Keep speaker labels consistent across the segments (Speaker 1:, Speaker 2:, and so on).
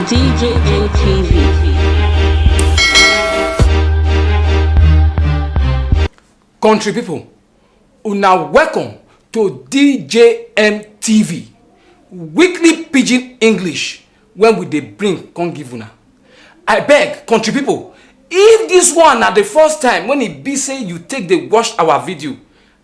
Speaker 1: DJM TV.
Speaker 2: Country people, una welcome to DJM TV, weekly Pidgin English when we dey bring come give una. I beg country people, if this one na the first time when e be say you take dey watch our video,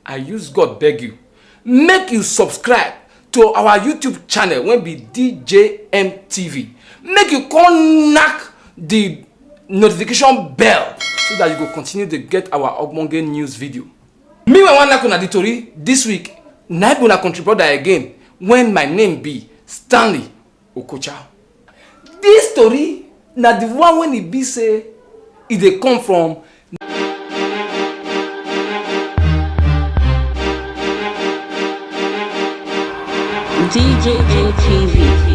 Speaker 2: I use God beg you, make you subscribe to our YouTube channel wey be DJM TV. Make you come knack the notification bell so that you go continue to get our ogbonge news video. Me wey wan knack una the tori this week, na una country brother again when my name be Stanley Okocha. This story na the one when e be say e dey come from
Speaker 1: DJM TV.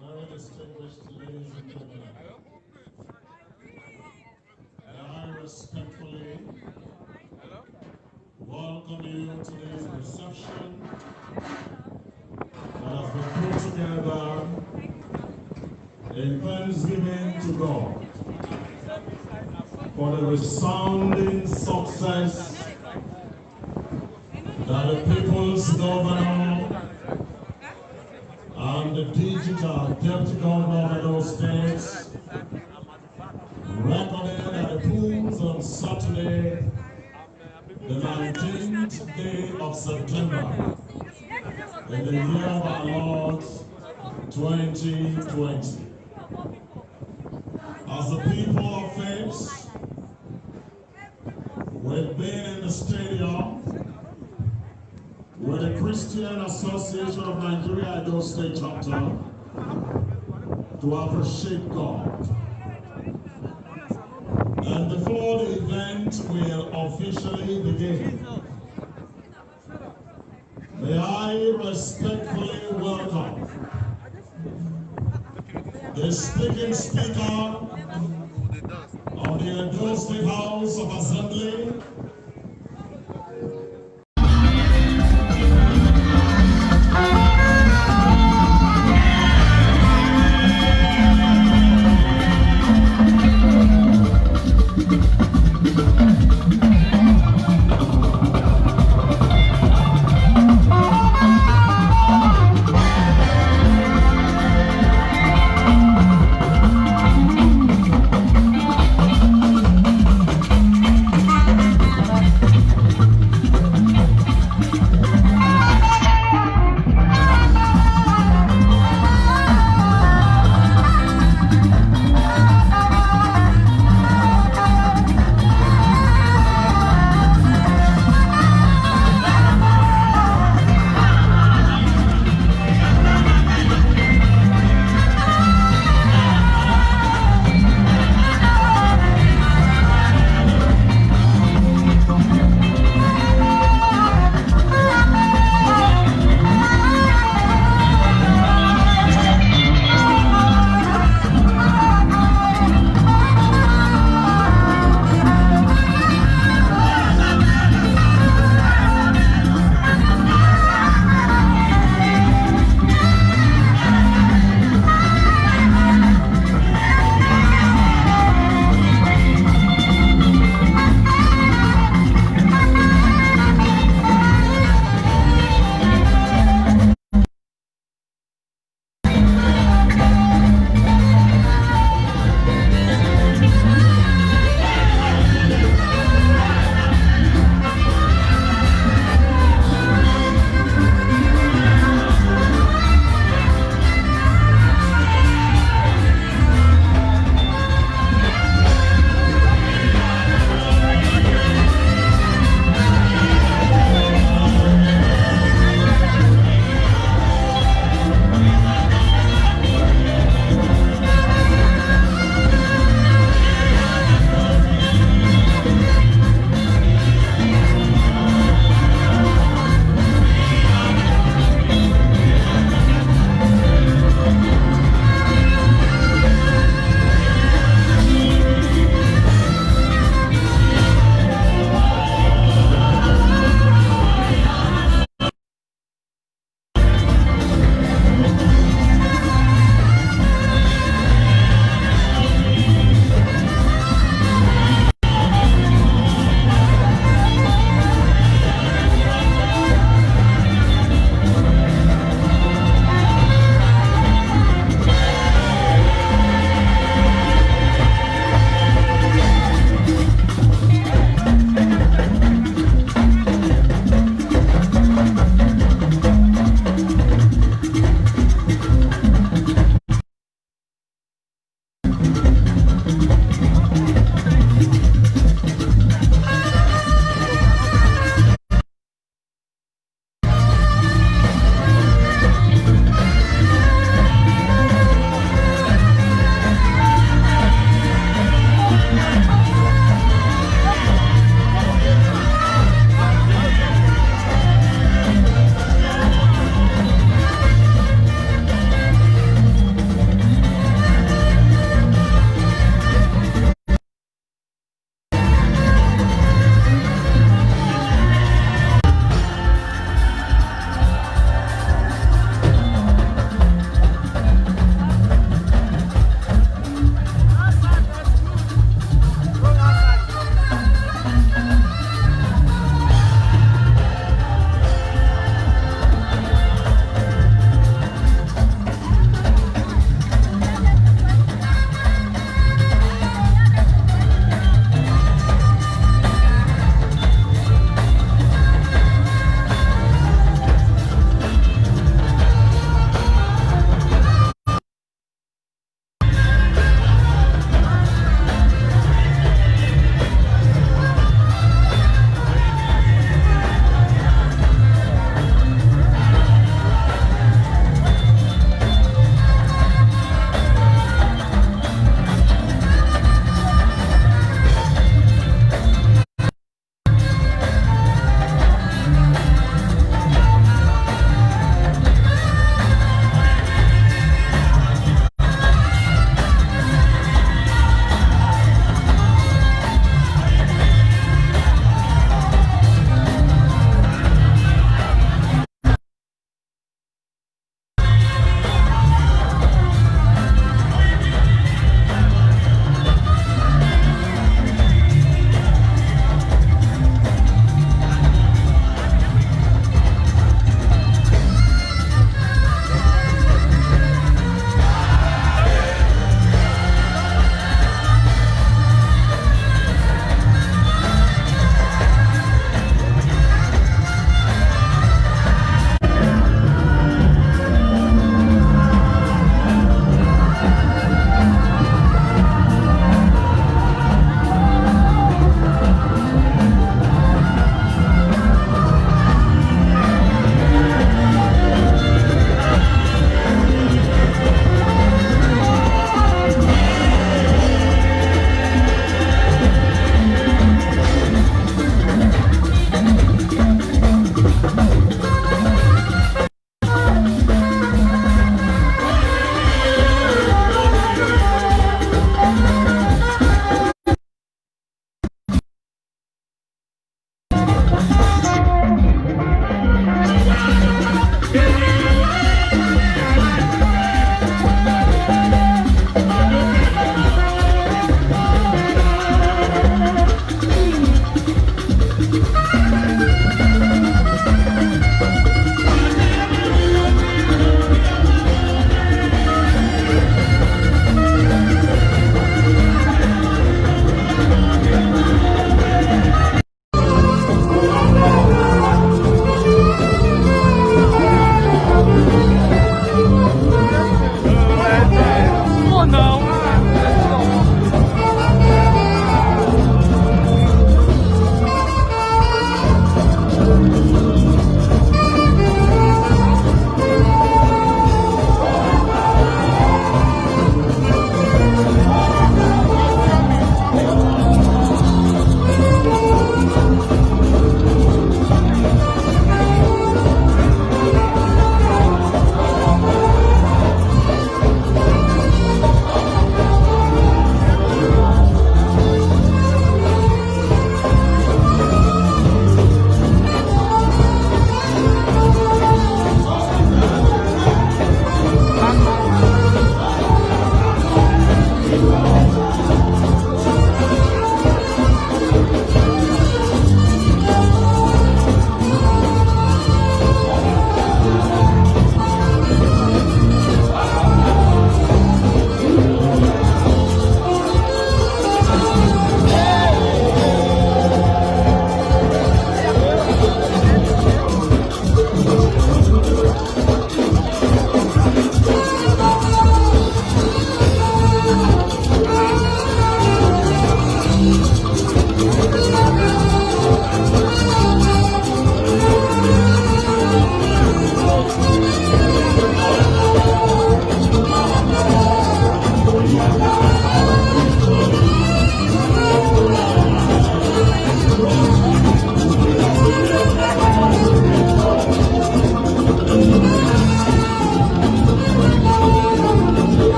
Speaker 3: Very distinguished ladies and gentlemen, I respectfully welcome you to this reception that has been put together in thanksgiving to God for the resounding success that the people's governor and the digital deputy governor of those states recorded at the pools on Saturday, the 19th day of September, in the year of our Lord 2020. As the people of faith, we've been in the stadium with the Christian Association of Nigeria EDO State Chapter to appreciate God. And before the event will officially begin, may I respectfully welcome the speaking speaker of the EDO State House of Assembly,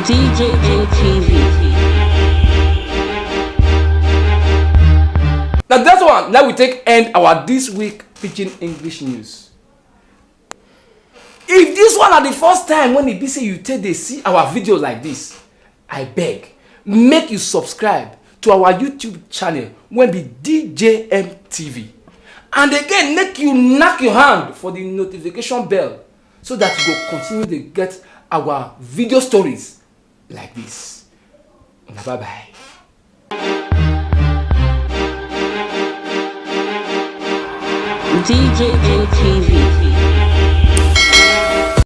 Speaker 1: DJM TV.
Speaker 2: Now that's one. Now we take end our this week Pidgin English news. If this one are the first time when it be say you take they see our videos like this, I beg make you subscribe to our YouTube channel when be DJM TV. And again, make you knock your hand for the notification bell so that you go continue to get our video stories like this. Bye bye.
Speaker 1: DJM TV.